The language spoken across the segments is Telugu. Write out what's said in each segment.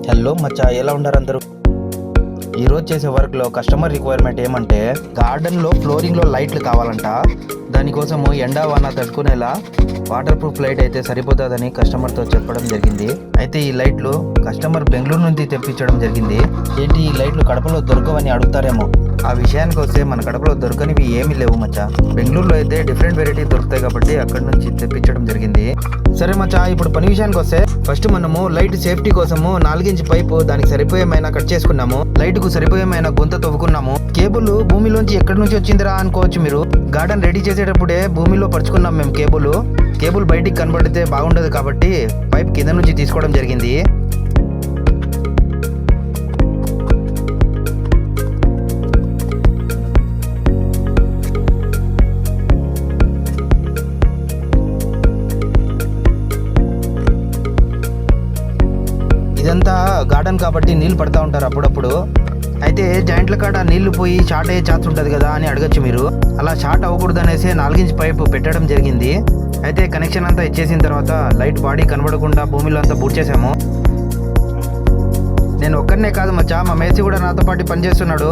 హలో మచ్చా, ఎలా ఉంటారు అందరూ? ఈరోజు చేసే వర్క్లో కస్టమర్ రిక్వైర్మెంట్ ఏమంటే గార్డెన్లో ఫ్లోరింగ్లో లైట్లు కావాలంట. దానికోసము ఎండా వాన తట్టుకునేలా వాటర్ ప్రూఫ్ లైట్ అయితే సరిపోతుందని కస్టమర్తో చెప్పడం జరిగింది. అయితే ఈ లైట్లు కస్టమర్ బెంగళూరు నుంచి తెప్పించడం జరిగింది. ఏంటి ఈ లైట్లు కడపలో దొరకవని అడుగుతారేమో. ఆ విషయానికి వస్తే మన కడపలో దొరకనివి ఏమీ లేవు మచ్చా. బెంగళూరులో అయితే డిఫరెంట్ వెరైటీ దొరుకుతాయి కాబట్టి అక్కడ నుంచి తెప్పించడం జరిగింది. సరే మచ్చా, ఇప్పుడు పని విషయానికి వస్తే ఫస్ట్ మనము లైట్ సేఫ్టీ కోసము 4 ఇంచ్ పైపు దానికి సరిపోయేమైనా కట్ చేసుకున్నాము. లైట్ కు సరిపోయేమైనా గుంత తవ్వుకున్నాము. కేబుల్ భూమిలోంచి ఎక్కడి నుంచి వచ్చిందిరా అనుకోవచ్చు మీరు. గార్డెన్ రెడీ చేసేటప్పుడే భూమిలో పరుచుకున్నాం మేము కేబుల్ బయటికి కనబడితే బాగుండదు కాబట్టి పైప్ కింద నుంచి తీసుకోవడం జరిగింది. ఇదంతా గార్డెన్ కాబట్టి నీళ్ళు పడతా ఉంటారు అప్పుడప్పుడు. అయితే జాయింట్ల కాడ నీళ్లు పోయి షార్ట్ అయ్యే ఛాన్స్ ఉంటుంది కదా అని అడగచ్చు మీరు. అలా షార్ట్ అవ్వకూడదు అనేసి 4 ఇంచ్ పైపు పెట్టడం జరిగింది. అయితే కనెక్షన్ అంతా ఇచ్చేసిన తర్వాత లైట్ బాడీ కనబడకుండా భూమిలో అంతా బూడ్చేసాము. నేను ఒక్కరినే కాదు మచ్చా, మా మేసి కూడా నాతో పాటు పనిచేస్తున్నాడు.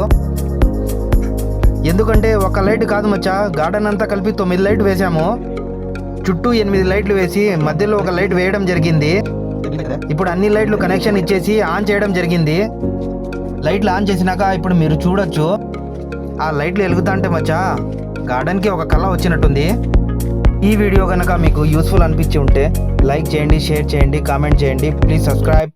ఎందుకంటే ఒక లైట్ కాదు మచ్చా, గార్డెన్ అంతా కలిపి 9 లైట్ వేసాము. చుట్టూ 8 లైట్లు వేసి మధ్యలో ఒక లైట్ వేయడం జరిగింది. ఇప్పుడు అన్ని లైట్లు కనెక్షన్ ఇచ్చేసి ఆన్ చేయడం జరిగింది. లైట్లు ఆన్ చేసినాక ఇప్పుడు మీరు చూడొచ్చు, ఆ లైట్లు వెలుగుతా అంటే మచ్చా గార్డెన్కి ఒక కళ వచ్చినట్టుంది. ఈ వీడియో కనుక మీకు యూస్ఫుల్ అనిపించి ఉంటే లైక్ చేయండి, షేర్ చేయండి, కామెంట్ చేయండి. Please subscribe.